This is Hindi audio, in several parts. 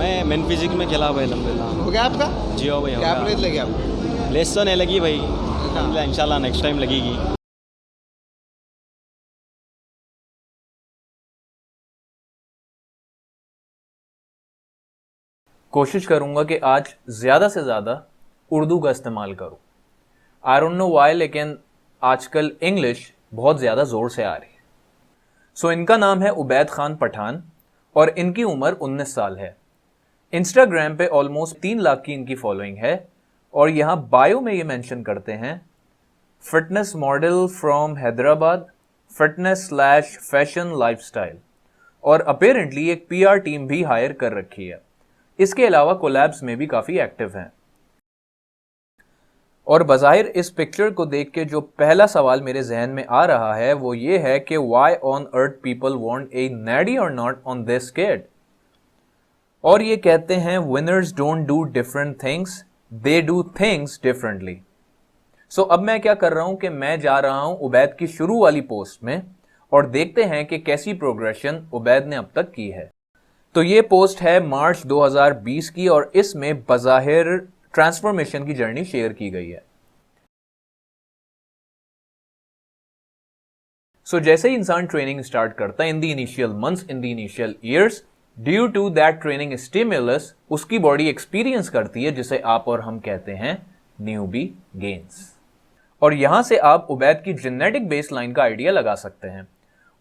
मैं मेन फिजिक में खेला भाई अलहम्दुलिल्लाह। हो गया आपका? जी हो भाई, हो क्या गया। प्लेस लगी आपको? लेस तो नहीं लगी भाई, इंशाल्लाह नेक्स्ट टाइम लगेगी। कोशिश करूंगा कि आज ज़्यादा से ज़्यादा उर्दू का इस्तेमाल करूं। आई डोंट नो वाई, लेकिन आजकल इंग्लिश बहुत ज़्यादा ज़ोर से आ रही है। सो इनका नाम है उबैद खान पठान और इनकी उम्र 19 साल है। इंस्टाग्राम पे ऑलमोस्ट 3 लाख की इनकी फॉलोइंग है और यहाँ बायो में ये मेंशन करते हैं fitness model from Hyderabad, fitness slash fashion lifestyle, और अपेरेंटली एक पीआर टीम भी हायर कर रखी है। इसके अलावा कोलैब्स में भी काफ़ी एक्टिव हैं। और बज़ाहिर इस पिक्चर को देख के जो पहला सवाल मेरे जहन में आ रहा है वो ये है कि why on earth people want a नैडी और नॉट ऑन दिस किड। और ये कहते हैं winners don't do different things, they do things differently. So अब मैं क्या कर रहा हूं कि मैं जा रहा हूं उबैद की शुरू वाली पोस्ट में और देखते हैं कि कैसी प्रोग्रेशन उबैद ने अब तक की है। तो ये पोस्ट है मार्च 2020 की और इसमें बज़ाहिर ट्रांसफॉर्मेशन की जर्नी शेयर की गई है। सो जैसे ही इंसान ट्रेनिंग स्टार्ट करता है in the initial months, in the initial years, due to that training stimulus उसकी बॉडी एक्सपीरियंस करती है जिसे आप और हम कहते हैं न्यूबी गेन्स। और यहां से आप उबैद की जेनेटिक बेसलाइन का आइडिया लगा सकते हैं।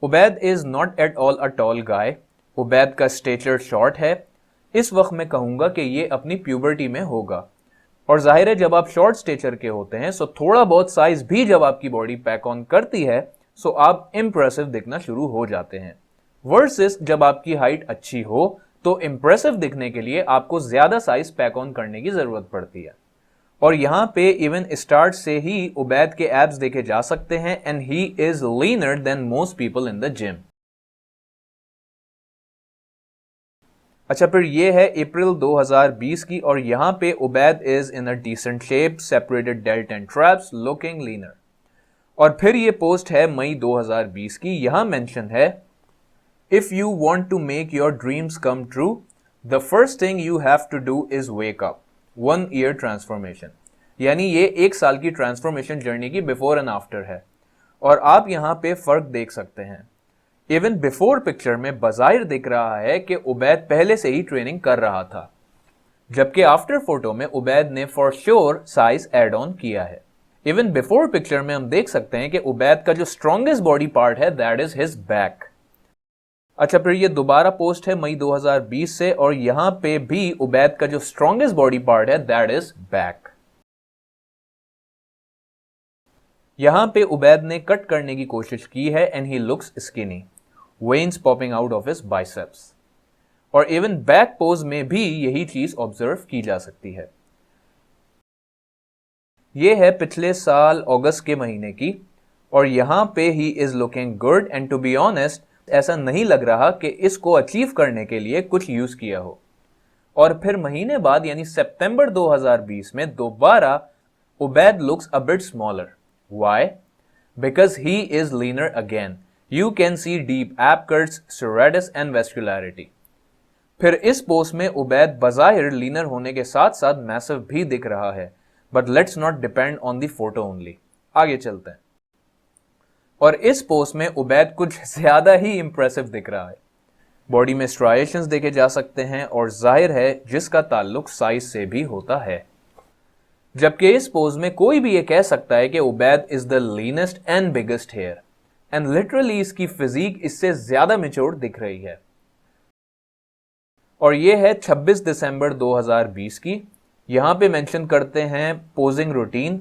Ubaid is not at all a tall guy. Ubaid का स्टेचर शॉर्ट है। इस वक्त मैं कहूंगा कि ये अपनी प्यूबर्टी में होगा और जाहिर है जब आप शॉर्ट स्टेचर के होते हैं सो थोड़ा बहुत साइज भी जब आपकी बॉडी पैक ऑन करती है सो आप इंप्रेसिव दिखना शुरू हो जाते हैं। वर्सेस जब आपकी हाइट अच्छी हो तो इंप्रेसिव दिखने के लिए आपको ज्यादा साइज पैक ऑन करने की जरूरत पड़ती है। और यहां पे इवन स्टार्ट से ही उबैद के एब्स देखे जा सकते हैं and he is leaner than most people in the gym. अच्छा, फिर ये है अप्रैल 2020 की और यहां पे Ubaid is in a decent shape, separated delt and traps, looking leaner. और फिर ये पोस्ट है मई 2020 की। यहां मेंशन है if you want to make your dreams come true the first thing you have to do is wake up, 1 year transformation. यानी ये 1 साल की ट्रांसफॉर्मेशन जर्नी की बिफोर एंड आफ्टर है। और आप यहां पे फर्क देख सकते हैं। इवन बिफोर पिक्चर में बज़ाहिर दिख रहा है कि उबैद पहले से ही ट्रेनिंग कर रहा था, जबकि आफ्टर फोटो में उबैद ने for sure size add on किया है। इवन बिफोर पिक्चर में हम देख सकते हैं कि उबैद का जो स्ट्रॉन्गेस्ट बॉडी पार्ट है दैट इज हिज बैक। अच्छा, फिर ये दोबारा पोस्ट है मई 2020 से और यहां पे भी उबैद का जो स्ट्रॉन्गेस्ट बॉडी पार्ट है दैट इज बैक। यहां पे उबैद ने कट करने की कोशिश की है and he looks skinny, veins popping out of his biceps. और इवन बैक पोज में भी यही चीज ऑब्जर्व की जा सकती है। यह है पिछले साल अगस्त के महीने की और यहां पे he is looking good and to be honest ऐसा नहीं लग रहा कि इसको अचीव करने के लिए कुछ यूज किया हो। और फिर महीने बाद यानी सितंबर 2020 में दोबारा Ubaid looks a bit smaller. Why? Because he is linear again. You can see deep ab cuts, serratus and vascularity. फिर इस पोस्ट में उबैद बज़ाहिर लीनर होने के साथ साथ मैसिव भी दिख रहा है, but let's not depend on the photo only. आगे चलते हैं। और इस पोस्ट में उबैद कुछ ज्यादा ही इंप्रेसिव दिख रहा है। बॉडी में स्ट्राइएशंस देखे जा सकते हैं और जाहिर है जिसका ताल्लुक साइज से भी होता है। जबकि इस पोज में कोई भी ये कह सकता है कि Ubaid is the leanest and biggest hair and literally इसकी फिजिक इससे ज्यादा मैच्योर दिख रही है। और ये है 26 दिसंबर 2020 की। यहां पे मेंशन करते हैं पोजिंग रूटीन।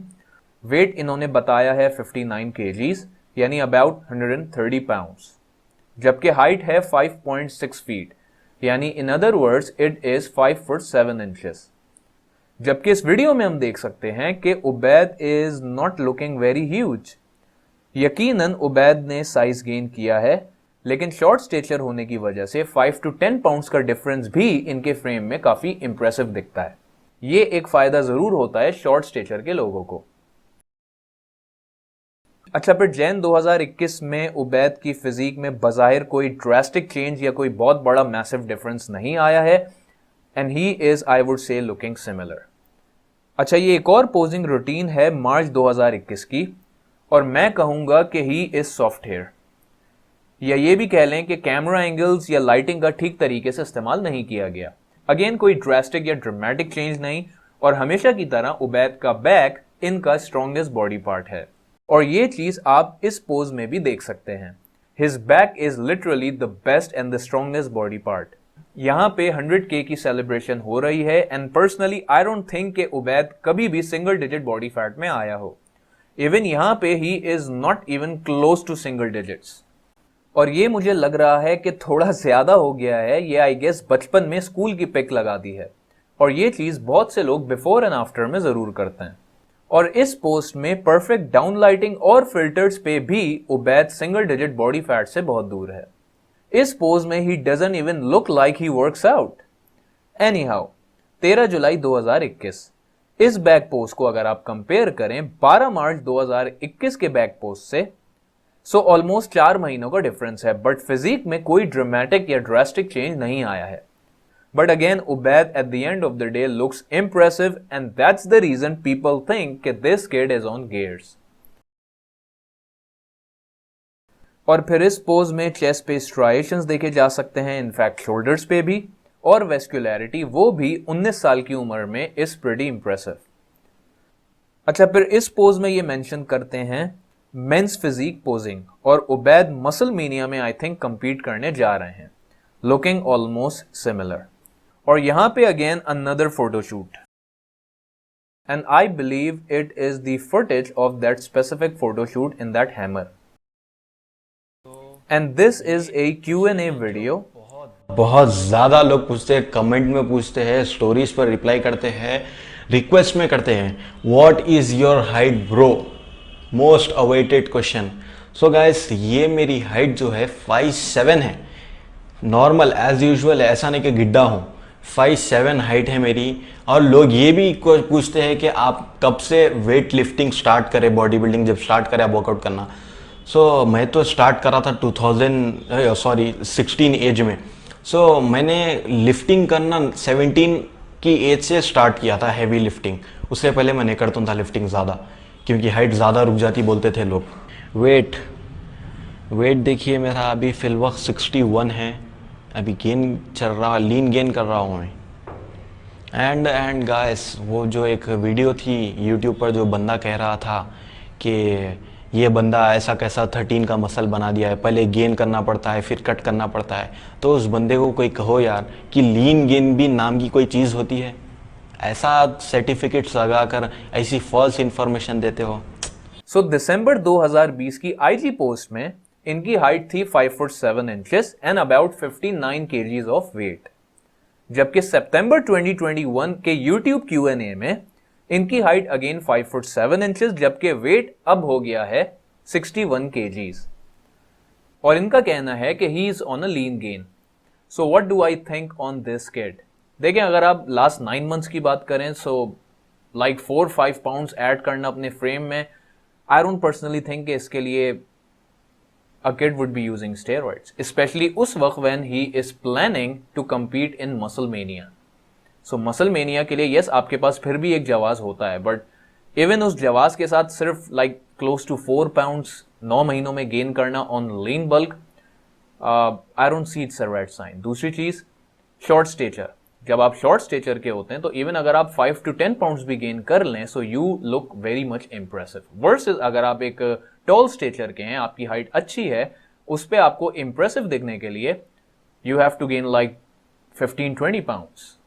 वेट इन्होंने बताया है 59 kgs यानी अबाउट 130 पाउंड्स, जबकि हाइट है 5.6 फीट यानी in other words it is 5 foot 7 inches. जबकि इस वीडियो में हम देख सकते हैं कि Ubaid is not looking very huge. यकीनन उबैद ने साइज गेन किया है, लेकिन शॉर्ट स्टेचर होने की वजह से 5 to 10 पाउंड्स का डिफरेंस भी इनके फ्रेम में काफी इंप्रेसिव दिखता है। ये एक फायदा जरूर होता है शॉर्ट स्टेचर के लोगों को। अच्छा, फिर जैन 2021 में उबैद की फिजिक में बज़ाहिर कोई ड्रास्टिक चेंज या कोई बहुत बड़ा मैसिव डिफरेंस नहीं आया है। and he is, I would say, looking similar. अच्छा, ये एक और पोजिंग रूटीन है मार्च 2021 की, और मैं कहूंगा कि ही इज सॉफ्ट हेयर, या ये भी कह लें कि कैमरा एंगल्स या लाइटिंग का ठीक तरीके से इस्तेमाल नहीं किया गया। अगेन कोई ड्रास्टिक या ड्रामेटिक चेंज नहीं, और हमेशा की तरह उबैद का बैक इनका स्ट्रॉन्गेस्ट बॉडी पार्ट है, और ये चीज आप इस पोज में भी देख सकते हैं। His back is literally the best and the strongest body part. यहाँ पे 100K की सेलिब्रेशन हो रही है, and personally I don't think कि उबैद कभी भी सिंगल डिजिट बॉडी फैट में आया हो। इवन यहाँ पे he is not even close to single digits, और ये मुझे लग रहा है कि थोड़ा ज्यादा हो गया है। ये आई गेस बचपन में स्कूल की पिक लगा दी है, और ये चीज बहुत से लोग बिफोर एंड आफ्टर में जरूर करते हैं। और इस पोस्ट में परफेक्ट डाउन लाइटिंग और फिल्टर्स पे भी Ubaid single digit body fat से बहुत दूर है। इस पोज में he doesn't even look like he works out. Any how, 13 जुलाई 2021 इस बैक पोज को अगर आप कंपेयर करें 12 मार्च 2021 के बैक पोज से, सो ऑलमोस्ट 4 महीनों का डिफरेंस है, बट फिजिक में कोई ड्रामेटिक या ड्रास्टिक चेंज नहीं आया है। But again, Ubaid at the end of the day looks impressive, and that's the reason people think that this kid is on gears. और फिर इस पोज में चेस्ट पे स्ट्राइएशंस देखे जा सकते हैं, इनफैक्ट शोल्डर्स पे भी, और वेस्कुलैरिटी वो भी 19 साल की उम्र में इज प्रीटी इंप्रेसिव। अच्छा, फिर इस पोज में ये मेंशन करते हैं मेंस फिजिक पोजिंग, और उबैद मसल मीनिया में आई थिंक कंपीट करने जा रहे हैं, लुकिंग ऑलमोस्ट सिमिलर। और यहां पे again another photoshoot, and I believe it is the footage of that specific photoshoot in that hammer, and this is a Q&A video. बहुत ज्यादा लोग पूछते हैं, कमेंट में पूछते हैं, स्टोरीज पर रिप्लाई करते हैं, रिक्वेस्ट में करते हैं, what is your height bro, most awaited question. So guys, ये मेरी हाइट जो है 5'7" है, नॉर्मल एज यूजुअल, ऐसा नहीं कि गिड्डा हूँ। 5'7" हाइट है मेरी। और लोग ये भी पूछते हैं कि आप कब से वेट लिफ्टिंग स्टार्ट करें, बॉडी बिल्डिंग जब स्टार्ट करें वर्कआउट करना। सो मैं तो स्टार्ट करा था 16 एज में। सो मैंने लिफ्टिंग करना 17 की एज से स्टार्ट किया था, हैवी लिफ्टिंग। उससे पहले मैं नहीं करता था लिफ्टिंग ज़्यादा, क्योंकि हाइट ज़्यादा रुक जाती बोलते थे लोग। वेट देखिए मेरा अभी फिलवक्त 61 है, अभी गेन चल रहा, लीन गेन कर रहा हूँ मैं। एंड गाइस, वो जो एक वीडियो थी यूट्यूब पर, जो बंदा कह रहा था कि ये बंदा ऐसा कैसा 13 का मसल बना दिया है, पहले गेन करना पड़ता है फिर कट करना पड़ता है, तो उस बंदे को कोई कहो यार कि लीन गेन भी नाम की कोई चीज़ होती है। ऐसा सर्टिफिकेट्स लगाकर ऐसी फॉल्स इंफॉर्मेशन देते हो। सो दिसंबर 2020 की IG पोस्ट में इनकी हाइट थी 5'7" and about 59 kgs of weight, जबकि सितंबर 2021 के YouTube Q&A में इनकी हाइट अगेन 5'7", जबकि वेट अब हो गया है 61 kgs, और इनका कहना है कि he is on a lean gain. So what do I think on this kid? देखें, अगर आप लास्ट 9 मंथ्स की बात करें, सो लाइक 4-5 पाउंड्स ऐड करना अपने फ्रेम में, आई डोंट पर्सनली थिंक कि इसके लिए a kid would be using steroids, especially उस वक्त when he is planning to compete in muscle mania. So muscle mania के लिए yes, आपके पास फिर भी एक जवाज होता है, but even उस जवाज के साथ सिर्फ like close to 4 pounds 9 महीनों में गेन करना on lean bulk, I don't see it's a right sign. दूसरी चीज, short stature. जब आप शॉर्ट स्टेचर के होते हैं तो इवन अगर आप 5 to 10 पाउंड्स भी गेन कर लें, so you look very much impressive, versus अगर आप एक टॉल स्टेचर के हैं, आपकी हाइट अच्छी है, उस पर आपको इंप्रेसिव दिखने के लिए you have to gain like 15-20 pounds.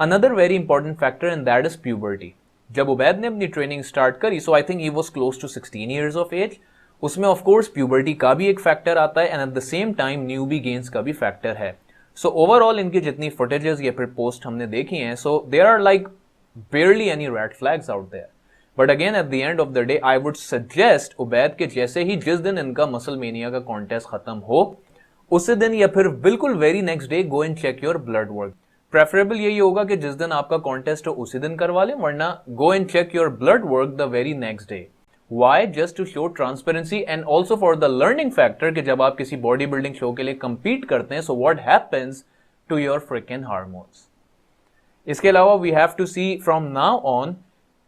Another very important factor and that is puberty. जब उबैद ने अपनी ट्रेनिंग स्टार्ट करी, so I think he was close to 16 years of age, उसमें ऑफ कोर्स प्यूबर्टी का भी एक फैक्टर आता है, and at the same time newbie gains का भी फैक्टर है। सो ओवरऑल इनकी जितनी फुटेजेस या फिर पोस्ट हमने देखी हैं, so there are like barely any red flags out there. But again, at the end of the day, I would suggest Ubaid के जैसे ही जिस दिन इनका मसल मेनिया का कॉन्टेस्ट खत्म हो, उसी दिन या फिर बिल्कुल very next day go and check your blood work. Preferable यही होगा कि जिस दिन आपका कॉन्टेस्ट हो उसी दिन करवा लें, वरना go and check your blood work the very next day. Why? Just to show transparency and also for the learning factor कि जब आप किसी बॉडी बिल्डिंग शो के लिए compete करते हैं, so what happens to your freaking hormones? इसके अलावा we have to see from now on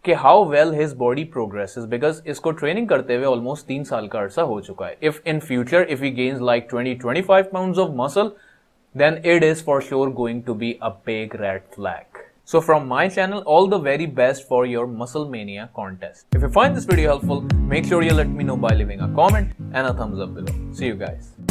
कि how well his body progresses, because इसको ट्रेनिंग करते हुए ऑलमोस्ट 3 साल का अरसा हो चुका है. If in future if he gains like 20-25 pounds of muscle, then it is for sure going to be a big red flag. So from my channel, all the very best for your Muscle Mania contest. If you find this video helpful, make sure you let me know by leaving a comment and a thumbs up below. See you guys.